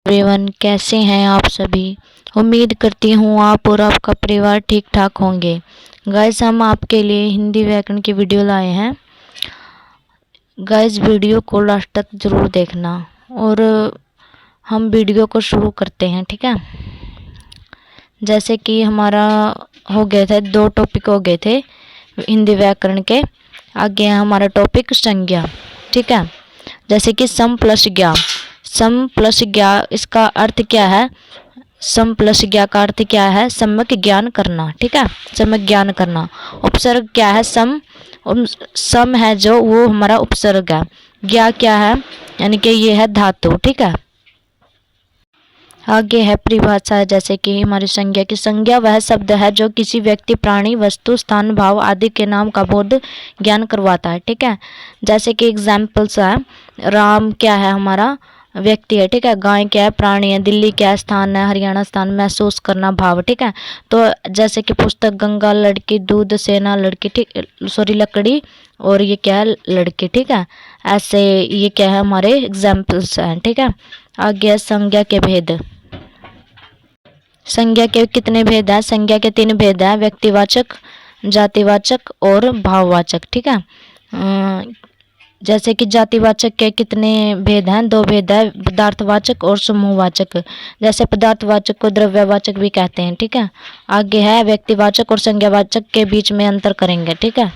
Everyone, कैसे हैं आप सभी। उम्मीद करती हूँ आप और आपका परिवार ठीक ठाक होंगे। गाइस, हम आपके लिए हिंदी व्याकरण की वीडियो लाए हैं। गाइस, वीडियो को लास्ट तक जरूर देखना और हम वीडियो को शुरू करते हैं, ठीक है। जैसे कि हमारा हो गए थे 2 टॉपिक हो गए थे हिंदी व्याकरण के। आगे है हमारा टॉपिक संज्ञा, ठीक है। जैसे कि सम प्लस ज्ञा। सम प्लस ज्ञा, इसका अर्थ क्या है। सम प्लस ज्ञा का अर्थ क्या है, सम्यक ज्ञान करना, ठीक है। सम्यक ज्ञान करना। उपसर्ग क्या है, सम। सम है जो वो हमारा उपसर्ग है। ज्ञा क्या है, यानी कि ये है धातु, ठीक है। आगे है परिभाषा। जैसे कि हमारी संज्ञा की संज्ञा वह शब्द है जो किसी व्यक्ति, प्राणी, वस्तु, स्थान, भाव आदि के नाम का बोध ज्ञान करवाता है, ठीक है। जैसे कि एग्जाम्पल्स है, राम क्या है हमारा व्यक्ति है, ठीक है। गाय क्या है, प्राणी है। दिल्ली क्या है, स्थान है। हरियाणा स्थान। महसूस करना, भाव, ठीक है। तो जैसे कि पुस्तक, गंगा, लड़की, दूध, सेना, लड़की, ठीक, सॉरी लकड़ी, और ये क्या है, लड़की, ठीक है। ऐसे ये क्या है हमारे एग्जाम्पल्स हैं, ठीक है। आगे संज्ञा के भेद। संज्ञा के कितने भेद है, संज्ञा के 3 भेद है, व्यक्तिवाचक, जातिवाचक और भाववाचक, ठीक है। जैसे कि जातिवाचक के कितने भेद हैं, 2 भेद है, पदार्थवाचक और समूहवाचक। जैसे पदार्थवाचक को द्रव्यवाचक भी कहते हैं, ठीक है। आगे है व्यक्तिवाचक और संज्ञावाचक के बीच में अंतर करेंगे, ठीक है।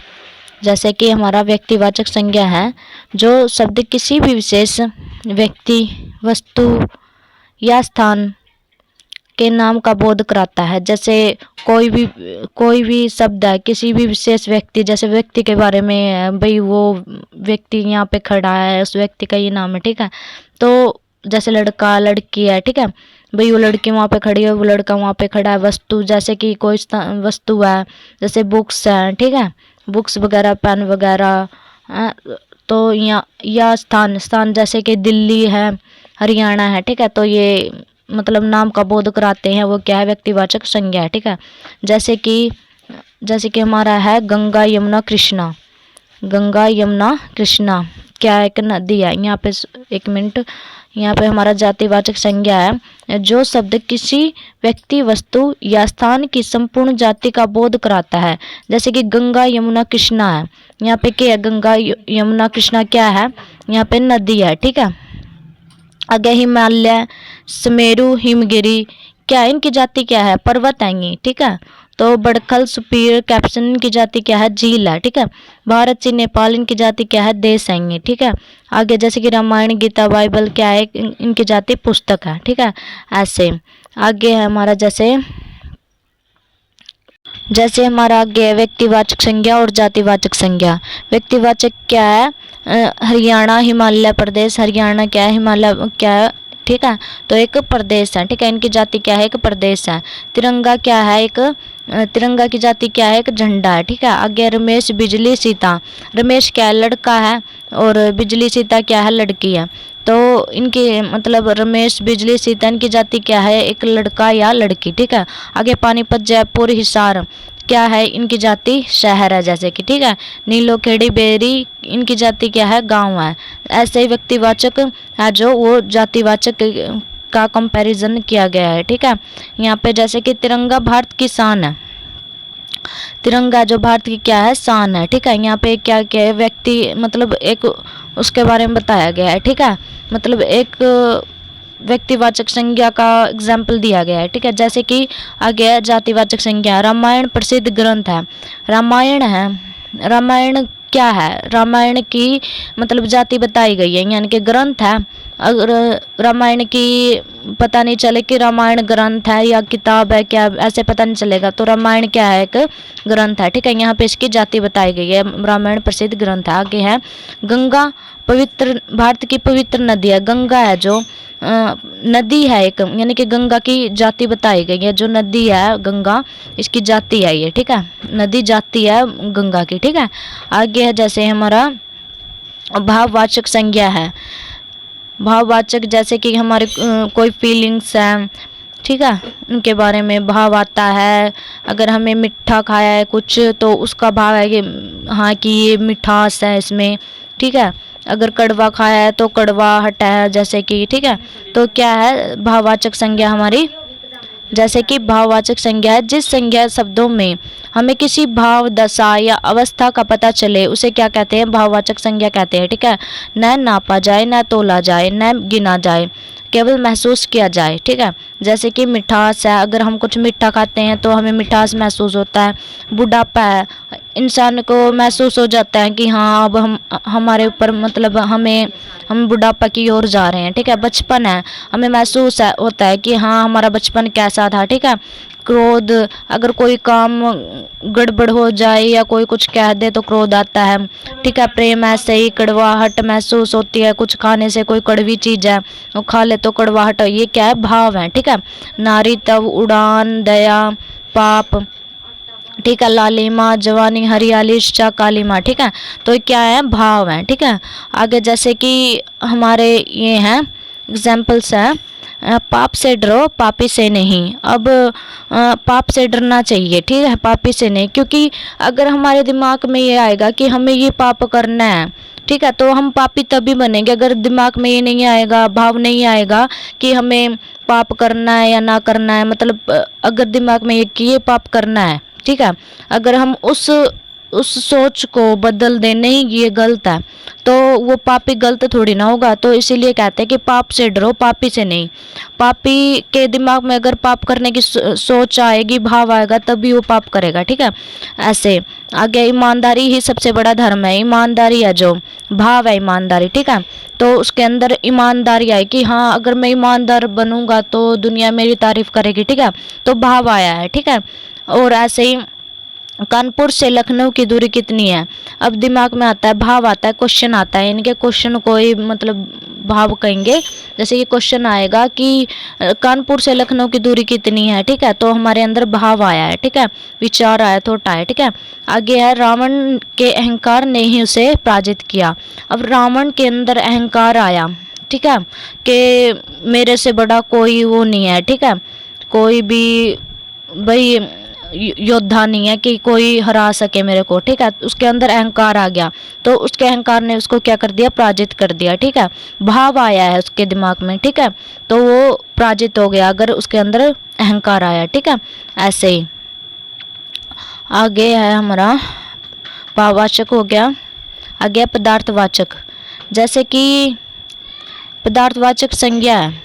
जैसे कि हमारा व्यक्तिवाचक संज्ञा है जो शब्द किसी भी विशेष व्यक्ति, वस्तु या स्थान के नाम का बोध कराता है। जैसे कोई भी शब्द है किसी भी विशेष व्यक्ति, जैसे व्यक्ति के बारे में, भाई वो व्यक्ति यहाँ पे खड़ा है, उस व्यक्ति का ये नाम है, ठीक है। तो जैसे लड़का, लड़की है, ठीक है, भाई वो लड़की वहाँ पे खड़ी है, वो लड़का वहाँ पे खड़ा है। वस्तु, जैसे कि कोई वस्तु है, जैसे बुक्स है, ठीक है, बुक्स वगैरह, पेन वगैरह। तो या स्थान जैसे कि दिल्ली है, हरियाणा है, ठीक है। तो ये मतलब नाम का बोध कराते हैं, वो क्या है, व्यक्तिवाचक संज्ञा है, ठीक है। जैसे कि हमारा है गंगा, यमुना, कृष्णा। गंगा, यमुना, कृष्णा क्या है, एक नदी है। यहाँ पे 1 मिनट, यहाँ पे हमारा जातिवाचक संज्ञा है जो शब्द किसी व्यक्ति, वस्तु या स्थान की संपूर्ण जाति का बोध कराता है। जैसे कि गंगा, यमुना, कृष्णा है। यहाँ पे क्या है, गंगा, यमुना, कृष्णा क्या है, यहाँ पे नदी है, ठीक है। आगे हिमालय, सुमेरु, हिमगिरी क्या है, इनकी जाति क्या है, पर्वत आएंगी, ठीक है। तो बड़खल, सुपीर, कैप्सन इनकी जाति क्या है, झील है, ठीक है। भारत, चीन, नेपाल इनकी जाति क्या है, देश आएंगे, ठीक है। आगे जैसे कि रामायण, गीता, बाइबल क्या है, इनकी जाति पुस्तक है, ठीक है। ऐसे आगे है हमारा जैसे हमारा आगे है व्यक्तिवाचक संज्ञा और जातिवाचक संज्ञा। व्यक्तिवाचक क्या है, हरियाणा, हिमालय प्रदेश। हरियाणा क्या है, हिमालय क्या है, ठीक है। तो एक प्रदेश है, ठीक है। इनकी जाति क्या है, एक प्रदेश है। तिरंगा क्या है, एक तिरंगा की जाति क्या है, एक झंडा है, ठीक है। आगे रमेश, बिजली, सीता। रमेश क्या है, लड़का है, और बिजली, सीता क्या है, लड़की है। तो इनकी मतलब रमेश, बिजली, सीता इनकी जाति क्या है, एक लड़का या लड़की, ठीक है। आगे पानीपत, जयपुर, हिसार क्या है, इनकी जाति शहर है, जैसे कि, ठीक है। नीलो, खेड़ी, बेरी इनकी जाति क्या है, गांव है। ऐसे ही व्यक्तिवाचक है जो वो जातिवाचक का कंपैरिजन किया गया है, ठीक है। यहाँ पे जैसे कि तिरंगा भारत की शान है। तिरंगा जो भारत की क्या है, शान है, ठीक है। यहाँ पे क्या क्या है, व्यक्ति मतलब एक उसके बारे में बताया गया है, ठीक है। मतलब एक व्यक्तिवाचक संज्ञा का एग्जाम्पल दिया गया है, ठीक है। जैसे कि आगे है जातिवाचक संज्ञा। रामायण प्रसिद्ध ग्रंथ है। रामायण है, रामायण क्या है, रामायण की मतलब जाति बताई गई है, यानी कि ग्रंथ है। अगर रामायण की पता नहीं चले कि रामायण ग्रंथ है या किताब है, क्या ऐसे पता नहीं चलेगा। तो रामायण क्या है, एक ग्रंथ है, ठीक है। यहाँ पे इसकी जाति बताई गई है, रामायण प्रसिद्ध ग्रंथ है। आगे है गंगा, पवित्र, भारत की पवित्र नदी है। गंगा है जो नदी है एक, यानी कि गंगा की जाति बताई गई है। जो नदी है गंगा, इसकी जाति है ये, ठीक है। नदी जाति है गंगा की, ठीक है। आगे है जैसे हमारा भाववाचक संज्ञा है। भाववाचक जैसे कि हमारे कोई फीलिंग्स हैं, ठीक है, उनके बारे में भाव आता है। अगर हमें मीठा खाया है कुछ तो उसका भाव है कि हाँ कि ये मिठास है इसमें, ठीक है। अगर कड़वा खाया है तो कड़वाहट है, जैसे कि, ठीक है। तो क्या है भाववाचक संज्ञा हमारी, जैसे कि भाववाचक संज्ञा है जिस संज्ञा शब्दों में हमें किसी भाव, दशा या अवस्था का पता चले उसे क्या कहते हैं, भाववाचक संज्ञा कहते हैं, ठीक है। न नापा जाए, न तोला जाए, न गिना जाए, केवल महसूस किया जाए, ठीक है। जैसे कि मिठास है, अगर हम कुछ मीठा खाते हैं तो हमें मिठास महसूस होता है। बुढ़ापा है, इंसान को महसूस हो जाता है कि हाँ अब हम हमारे ऊपर मतलब हम बुढ़ापा की ओर जा रहे हैं, ठीक है। बचपन है, हमें महसूस होता है कि हाँ हमारा बचपन कैसा था, ठीक है। क्रोध, अगर कोई काम गड़बड़ हो जाए या कोई कुछ कह दे तो क्रोध आता है, ठीक है। प्रेम ऐसे ही कड़वाहट महसूस होती है, कुछ खाने से, कोई कड़वी चीज़ है वो खा ले तो कड़वाहट, ये क्या है, भाव है, ठीक है। नारी, तव, उड़ान, दया, पाप, ठीक है। लालिमा, जवानी, हरियाली, ईर्ष्या, कालीमा, ठीक है। तो क्या है, भाव है, ठीक है। आगे जैसे कि हमारे ये हैं एग्जाम्पल्स हैं, पाप से डरो, पापी से नहीं। अब पाप से डरना चाहिए, ठीक है, पापी से नहीं, क्योंकि अगर हमारे दिमाग में ये आएगा कि हमें ये पाप करना है, ठीक है, तो हम पापी तभी बनेंगे। अगर दिमाग में ये नहीं आएगा, भाव नहीं आएगा कि हमें पाप करना है या ना करना है, मतलब अगर दिमाग में ये कि ये पाप करना है, ठीक है, अगर हम उस सोच को बदल दें नहीं ये गलत है, तो वो पापी गलत थोड़ी ना होगा। तो इसीलिए कहते हैं कि पाप से डरो, पापी से नहीं। पापी के दिमाग में अगर पाप करने की सोच आएगी, भाव आएगा, तभी वो पाप करेगा, ठीक है। ऐसे आगे ईमानदारी ही सबसे बड़ा धर्म है। ईमानदारी है जो भाव है, ईमानदारी, ठीक है। तो उसके अंदर ईमानदारी आई कि हाँ अगर मैं ईमानदार बनूंगा तो दुनिया मेरी तारीफ करेगी, ठीक है। तो भाव आया है, ठीक है। और ऐसे ही कानपुर से लखनऊ की दूरी कितनी है, अब दिमाग में आता है, भाव आता है, क्वेश्चन आता है, इनके क्वेश्चन को ही मतलब भाव कहेंगे। जैसे ये क्वेश्चन आएगा कि कानपुर से लखनऊ की दूरी कितनी है, ठीक है, तो हमारे अंदर भाव आया है, ठीक है, विचार आया, थॉट आया, ठीक है। आगे है रावण के अहंकार ने ही उसे पराजित किया। अब रावण के अंदर अहंकार आया, ठीक है, कि मेरे से बड़ा कोई वो नहीं है, ठीक है, कोई भी भाई योद्धा नहीं है कि कोई हरा सके मेरे को, ठीक है। उसके अंदर अहंकार आ गया, तो उसके अहंकार ने उसको क्या कर दिया, पराजित कर दिया, ठीक है। भाव आया है उसके दिमाग में, ठीक है, तो वो पराजित हो गया अगर उसके अंदर अहंकार आया, ठीक है। ऐसे ही आगे है हमारा भाववाचक हो गया। आगे पदार्थवाचक, जैसे कि पदार्थवाचक संज्ञा है।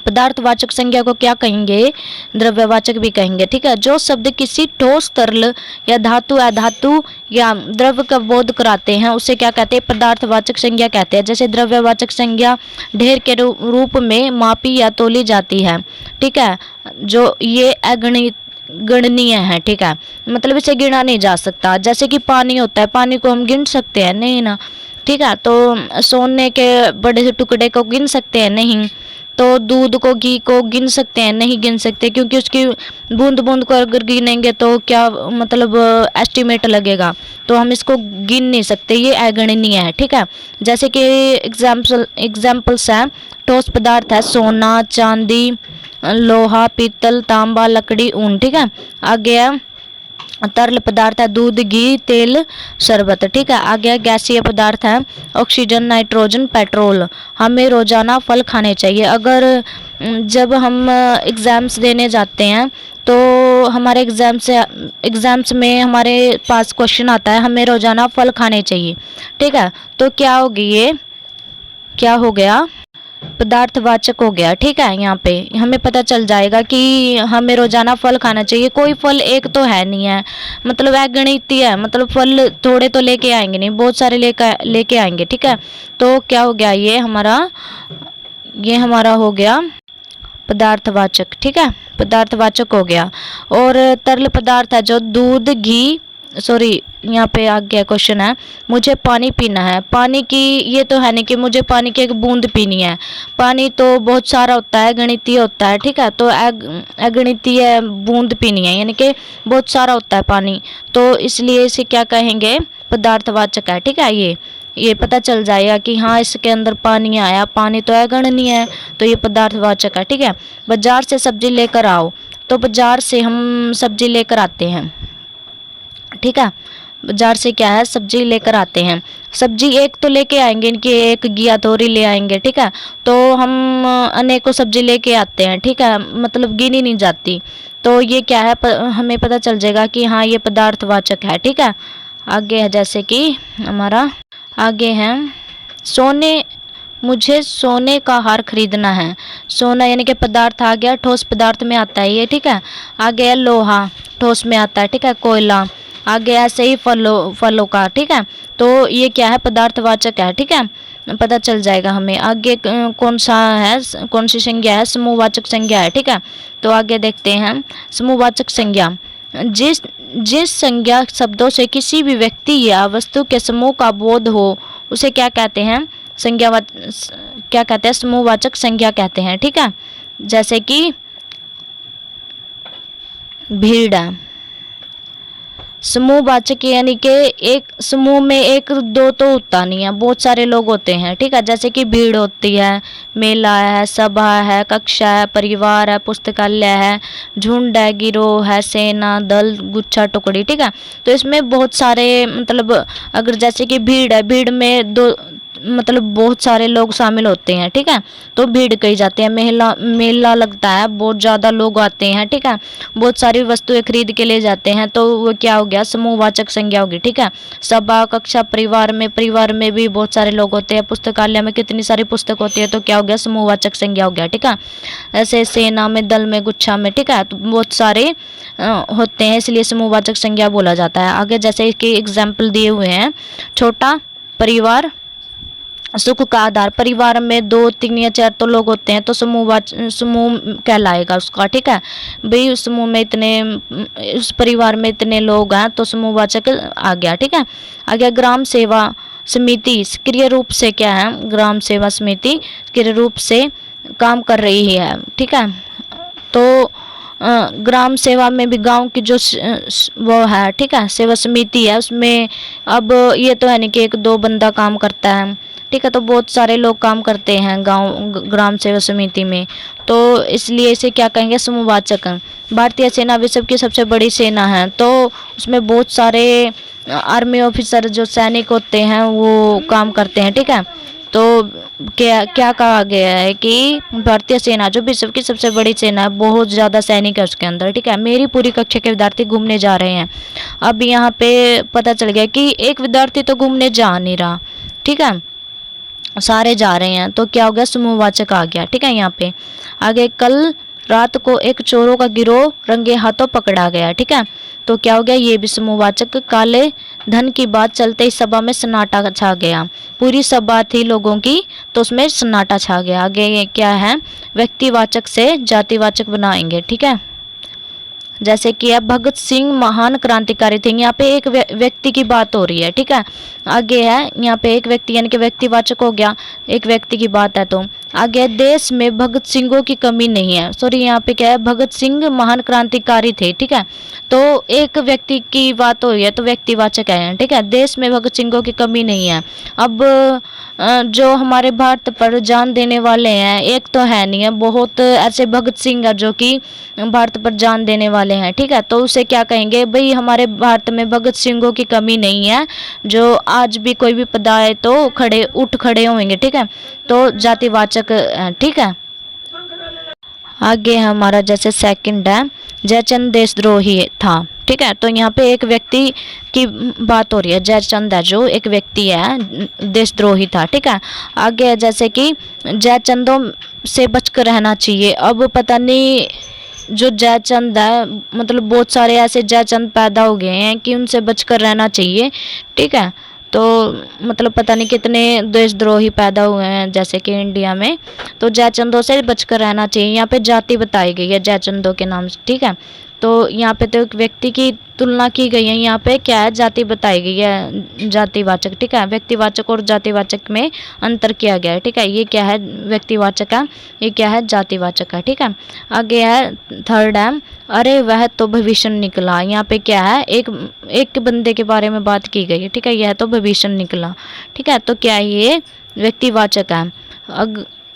पदार्थवाचक संज्ञा को क्या कहेंगे, द्रव्यवाचक भी कहेंगे, ठीक है। जो शब्द किसी ठोस, तरल या धातु, अधातु या द्रव्य का बोध कराते हैं उसे क्या कहते हैं, पदार्थवाचक संज्ञा कहते हैं। जैसे द्रव्यवाचक संज्ञा ढेर के रूप में मापी या तोली जाती है, ठीक है, जो ये गणनीय है, ठीक है, मतलब इसे गिना नहीं जा सकता। जैसे कि पानी होता है, पानी को हम गिन सकते हैं नहीं ना, ठीक है। तो सोने के बड़े से टुकड़े को गिन सकते हैं नहीं। तो दूध को, घी को गिन सकते हैं नहीं गिन सकते, क्योंकि उसकी बूंद बूंद को अगर गिनेंगे तो क्या मतलब एस्टिमेट लगेगा, तो हम इसको गिन नहीं सकते, ये अगणनीय है, ठीक है। जैसे कि एग्जाम्पल्स हैं, ठोस पदार्थ है सोना, चांदी, लोहा, पीतल, तांबा, लकड़ी, ऊन, ठीक है। आगे है तरल पदार्थ है दूध, घी, तेल, शरबत, ठीक है। आगे गैसीय पदार्थ है ऑक्सीजन, नाइट्रोजन, पेट्रोल। हमें रोजाना फल खाने चाहिए। अगर जब हम एग्ज़ाम्स देने जाते हैं तो हमारे एग्ज़ाम्स में हमारे पास क्वेश्चन आता है हमें रोजाना फल खाने चाहिए, ठीक है। तो क्या होगी, ये क्या हो गया, पदार्थवाचक हो गया, ठीक है। यहाँ पे हमें पता चल जाएगा कि हमें रोजाना फल खाना चाहिए। कोई फल एक तो है नहीं है, मतलब अगणित है, मतलब फल थोड़े तो लेके आएंगे नहीं, बहुत सारे लेके आएंगे, ठीक है। तो क्या हो गया, ये हमारा हो गया पदार्थवाचक, ठीक है, पदार्थवाचक हो गया। और तरल पदार्थ है जो दूध, घी, सॉरी यहाँ पे आ गया क्वेश्चन है मुझे पानी पीना है। पानी की ये तो है नहीं कि मुझे पानी की एक बूंद पीनी है, पानी तो बहुत सारा होता है, गणितीय होता है, ठीक है। तो अगणितीय बूंद पीनी है, यानी कि बहुत सारा होता है पानी, तो इसलिए इसे क्या कहेंगे, पदार्थवाचक है, ठीक है। ये पता चल जाएगा कि हाँ इसके अंदर पानी आया, पानी तो अगणनीय है, तो ये पदार्थवाचक है, ठीक है। बाजार से सब्जी लेकर आओ, तो बाजार से हम सब्जी लेकर आते हैं, ठीक है। बाजार से क्या है सब्जी लेकर आते हैं। सब्जी एक तो लेके आएंगे, इनकी एक घिया तोरी ले आएंगे, ठीक है। तो हम अनेकों सब्जी लेके आते हैं, ठीक है, मतलब गिनी नहीं जाती। तो ये क्या है हमें पता चल जाएगा कि हाँ ये पदार्थवाचक है, ठीक है। आगे है जैसे कि हमारा आगे है सोने, मुझे सोने का हार खरीदना है। सोना यानी कि पदार्थ आ गया, ठोस पदार्थ में आता है ये, ठीक है। आगे है लोहा, ठोस में आता है, ठीक है। कोयला, आगे ऐसे ही फलों का, ठीक है। तो ये क्या है पदार्थवाचक है, ठीक है, पता चल जाएगा हमें। आगे कौन सा है, कौन सी संज्ञा है, समूहवाचक संज्ञा है, ठीक है। तो आगे देखते हैं समूहवाचक संज्ञा। जिस जिस संज्ञा शब्दों से किसी भी व्यक्ति या वस्तु के समूह का बोध हो उसे क्या कहते हैं, क्या कहते हैं, समूहवाचक संज्ञा कहते हैं, ठीक है। जैसे कि भीड़ है, समूहवाचक यानी कि एक समूह में एक दो तो होता नहीं है, बहुत सारे लोग होते हैं, ठीक है। जैसे कि भीड़ होती है, मेला है, सभा है, कक्षा है, परिवार है, पुस्तकालय है, झुंड है, गिरोह है, सेना, दल, गुच्छा, टुकड़ी, ठीक है। तो इसमें बहुत सारे मतलब अगर जैसे कि भीड़ है, भीड़ में दो मतलब बहुत सारे लोग शामिल होते हैं, ठीक है। तो भीड़ कही जाती है। मेला लगता है, बहुत ज़्यादा लोग आते हैं, ठीक है, बहुत सारी वस्तुएं खरीद के ले जाते हैं, तो वो क्या हो गया समूहवाचक संज्ञा होगी, ठीक है। सभा, कक्षा, परिवार में भी बहुत सारे लोग होते हैं, पुस्तकालय में कितनी सारी पुस्तक होती है, तो क्या हो गया समूहवाचक संज्ञा हो गया, ठीक है। ऐसे सेना में, दल में, गुच्छा में, ठीक है, तो बहुत सारे होते हैं, इसलिए समूहवाचक संज्ञा बोला जाता है। आगे जैसे कि एग्जाम्पल दिए हुए हैं, छोटा परिवार सुख का आधार, परिवार में 2, 3 या 4 तो लोग होते हैं, तो समूह कहलाएगा उसका, ठीक है। भाई उस समूह में इतने, उस परिवार में इतने लोग हैं, तो समूहवाचक आ गया, ठीक है। आ गया ग्राम सेवा समिति, सक्रिय रूप से क्या है, ग्राम सेवा समिति सक्रिय रूप से काम कर रही है, ठीक है। तो ग्राम सेवा में भी गांव की जो वो है, ठीक है, सेवा समिति है, उसमें अब ये तो है नहीं कि 1-2 बंदा काम करता है, ठीक है, तो बहुत सारे लोग काम करते हैं ग्राम सेवा समिति में, तो इसलिए इसे क्या कहेंगे समूहवाचक। भारतीय सेना विश्व की सबसे बड़ी सेना है, तो उसमें बहुत सारे आर्मी ऑफिसर जो सैनिक होते हैं वो काम करते हैं, ठीक है। तो क्या क्या कहा गया है कि भारतीय सेना जो विश्व की सबसे बड़ी सेना है, बहुत ज़्यादा सैनिक है उसके अंदर, ठीक है। मेरी पूरी कक्षा के विद्यार्थी घूमने जा रहे हैं। अब यहाँ पे पता चल गया कि एक विद्यार्थी तो घूमने जा नहीं रहा, ठीक है, सारे जा रहे हैं, तो क्या हो गया समूहवाचक आ गया, ठीक है। यहाँ पे आगे कल रात को एक चोरों का गिरोह रंगे हाथों पकड़ा गया, ठीक है, तो क्या हो गया ये भी समूहवाचक। काले धन की बात चलते ही सभा में सन्नाटा छा गया, पूरी सभा थी लोगों की, तो उसमें सन्नाटा छा गया। आगे ये क्या है व्यक्तिवाचक से जातिवाचक बनाएंगे, ठीक है। जैसे कि अब भगत सिंह महान क्रांतिकारी थे, यहाँ पे एक व्यक्ति की बात हो रही है, ठीक है। आगे है यहाँ पे एक व्यक्ति यानी कि व्यक्तिवाचक हो गया, एक व्यक्ति की बात है। तो आगे देश में भगत सिंहों की कमी नहीं है, सॉरी यहाँ पे क्या है भगत सिंह महान क्रांतिकारी थे, ठीक है। तो एक व्यक्ति की बात हो रही है तो व्यक्तिवाचक है, ठीक है। देश में भगत सिंहों की कमी नहीं है। अब जो हमारे भारत पर जान देने वाले हैं एक तो है नहीं है, बहुत ऐसे भगत सिंह है जो कि भारत पर जान देने वाले हैं, ठीक है। तो उसे क्या कहेंगे भाई हमारे भारत में भगत सिंहों की कमी नहीं है, जो आज भी कोई भी पदा है तो उठ खड़े होंगे, ठीक है। तो जातिवाचक, ठीक है। आगे हमारा जैसे सेकंड है जयचंद देशद्रोही था, ठीक है। तो यहाँ पे एक व्यक्ति की बात हो रही है, जयचंद है जो एक व्यक्ति है देशद्रोही था, ठीक है। आगे है जैसे कि जयचंदों से बचकर रहना चाहिए। अब पता नहीं जो जयचंद है मतलब बहुत सारे ऐसे जयचंद पैदा हो गए हैं कि उनसे बचकर रहना चाहिए, ठीक है। तो मतलब पता नहीं कितने देशद्रोही पैदा हुए हैं जैसे कि इंडिया में, तो जयचंदों से बचकर रहना चाहिए। यहाँ पे जाति बताई गई है जयचंदों के नाम से, ठीक है। तो यहाँ पे तो एक व्यक्ति की तुलना की गई है, यहाँ पे क्या है जाति बताई गई है जातिवाचक, ठीक है। व्यक्तिवाचक और जातिवाचक में अंतर किया गया है, ठीक है। ये क्या है व्यक्तिवाचक है, ये क्या है जातिवाचक है, ठीक है। आगे है थर्ड है अरे वह तो भविष्य निकला। यहाँ पे क्या है एक बंदे के बारे में बात की गई है, ठीक है। यह तो भविष्य निकला, ठीक है। तो क्या ये व्यक्तिवाचक है।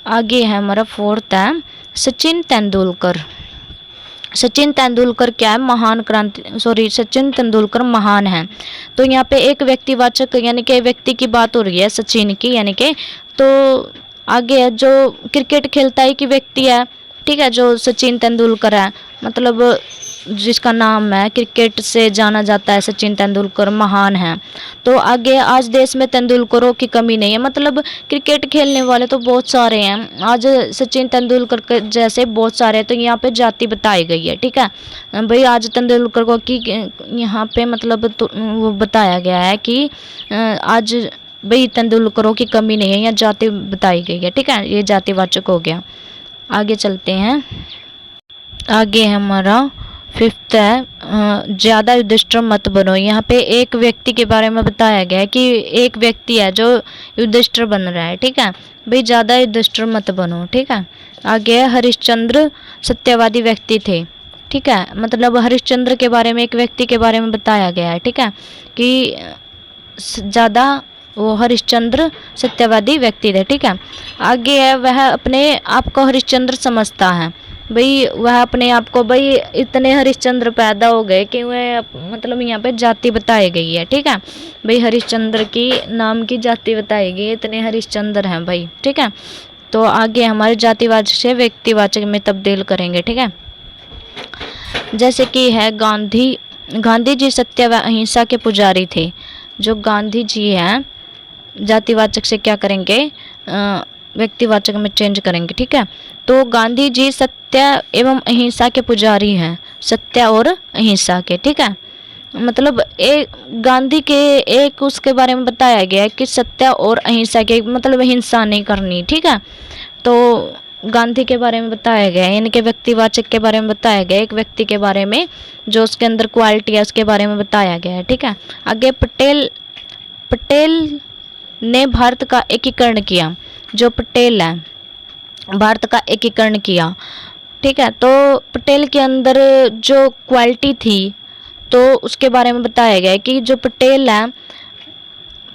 आगे है हमारा फोर्थ है सचिन तेंदुलकर। सचिन तेंदुलकर क्या है, महान सचिन तेंदुलकर महान है। तो यहाँ पे एक व्यक्तिवाचक यानी कि व्यक्ति की बात हो रही है सचिन की, यानी कि तो आगे है जो क्रिकेट खेलता है कि व्यक्ति है, ठीक है, जो सचिन तेंदुलकर है, मतलब जिसका नाम है, क्रिकेट से जाना जाता है सचिन तेंदुलकर महान है। तो आगे आज देश में तेंदुलकरों की कमी नहीं है, मतलब क्रिकेट खेलने वाले तो बहुत सारे हैं, आज सचिन तेंदुलकर के जैसे बहुत सारे, तो यहाँ पे जाति बताई गई है, ठीक है भाई। आज तेंदुलकर को की यहाँ पे मतलब तो वो बताया गया है कि आज भाई तेंदुलकरों की कमी नहीं है, यहाँ जाति बताई गई है, ठीक है, ये जातिवाचक हो गया। आगे चलते हैं, आगे हमारा 5th है ज़्यादा युधिष्ठिर मत बनो। यहाँ पे एक व्यक्ति के बारे में बताया गया है कि एक व्यक्ति है जो युधिष्ठिर बन रहा है, ठीक है भाई, ज़्यादा युधिष्ठिर मत बनो, ठीक है। आगे है हरिश्चंद्र सत्यवादी व्यक्ति थे, ठीक है, मतलब हरिश्चंद्र के बारे में एक व्यक्ति के बारे में बताया गया है, ठीक है, कि ज़्यादा वो हरिश्चंद्र सत्यवादी व्यक्ति थे, ठीक है। आगे है वह अपने आप को हरिश्चंद्र समझता है, भाई वह अपने आप को भाई इतने हरिश्चंद्र पैदा हो गए कि वह मतलब यहाँ पे जाति बताई गई है, ठीक है भाई, हरिश्चंद्र की नाम की जाति बताई गई है, इतने हरिश्चंद्र हैं भाई, ठीक है। तो आगे हमारे जातिवाचक से व्यक्तिवाचक में तब्दील करेंगे, ठीक है। जैसे कि है गांधी जी सत्य व अहिंसा के पुजारी थे। जो गांधी जी हैं जातिवाचक से क्या करेंगे, व्यक्तिवाचक में चेंज करेंगे, ठीक है। तो गांधी जी सत्य एवं अहिंसा के पुजारी हैं, सत्य और अहिंसा के, ठीक है, मतलब एक गांधी के एक उसके बारे में बताया गया है कि सत्य और अहिंसा के, मतलब हिंसा नहीं करनी, ठीक है। तो गांधी के बारे में बताया गया है, यानी कि व्यक्तिवाचक के बारे में बताया गया है, एक व्यक्ति के बारे में जो उसके अंदर क्वालिटी है उसके बारे में बताया गया है, ठीक है। आगे पटेल ने भारत का एकीकरण किया। जो पटेल है भारत का एकीकरण किया, ठीक है। तो पटेल के अंदर जो क्वालिटी थी तो उसके बारे में बताया गया है कि जो पटेल है,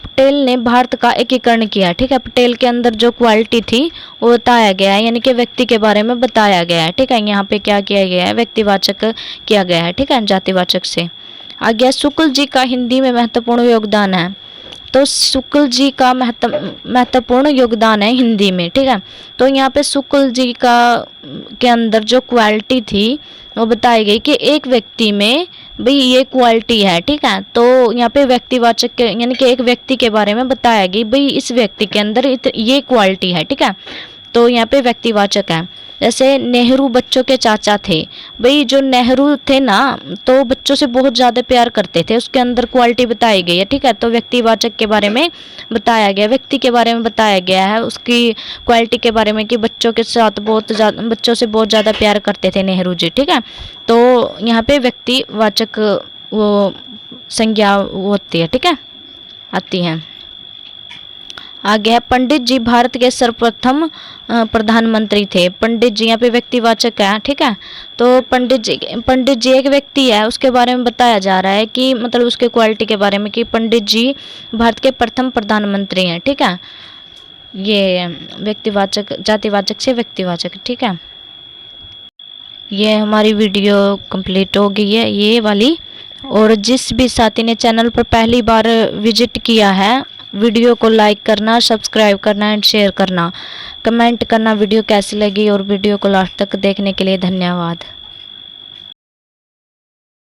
पटेल ने भारत का एकीकरण किया, ठीक है। पटेल के अंदर जो क्वालिटी थी वो बताया गया है, यानी कि व्यक्ति के बारे में बताया गया है, ठीक है। यहाँ पे क्या किया गया है, व्यक्तिवाचक किया गया है, ठीक है, जातिवाचक से। आगे शुक्ल जी का हिंदी में महत्वपूर्ण योगदान है। तो शुक्ल जी का महत्वपूर्ण योगदान है हिंदी में, ठीक है। तो यहाँ पे शुक्ल जी का के अंदर जो क्वालिटी थी वो बताई गई कि एक व्यक्ति में भाई ये क्वालिटी है, ठीक है। तो यहाँ पे व्यक्तिवाचक यानी कि एक व्यक्ति के बारे में बताया गई भाई इस व्यक्ति के अंदर ये क्वालिटी है, ठीक है। तो यहाँ पे व्यक्तिवाचक है। जैसे नेहरू बच्चों के चाचा थे, भाई जो नेहरू थे ना तो बच्चों से बहुत ज़्यादा प्यार करते थे, उसके अंदर क्वालिटी बताई गई है, ठीक है। तो व्यक्तिवाचक के बारे में बताया गया, व्यक्ति के बारे में बताया गया है उसकी क्वालिटी के बारे में कि बच्चों के साथ बच्चों से बहुत ज़्यादा प्यार करते थे नेहरू जी, ठीक है। तो यहाँ पे व्यक्तिवाचक वो संज्ञा होती है, ठीक है, आती है। आगे है पंडित जी भारत के सर्वप्रथम प्रधानमंत्री थे। पंडित जी यहाँ पे व्यक्तिवाचक है, ठीक है। तो पंडित जी एक व्यक्ति है, उसके बारे में बताया जा रहा है कि मतलब उसके क्वालिटी के बारे में कि पंडित जी भारत के प्रथम प्रधानमंत्री हैं, ठीक है। ये व्यक्तिवाचक, जातिवाचक से व्यक्तिवाचक, ठीक है। ये हमारी वीडियो कंप्लीट हो गई है ये वाली। और जिस भी साथी ने चैनल पर पहली बार विजिट किया है, वीडियो को लाइक करना, सब्सक्राइब करना एंड शेयर करना, कमेंट करना वीडियो कैसी लगी, और वीडियो को लास्ट तक देखने के लिए धन्यवाद।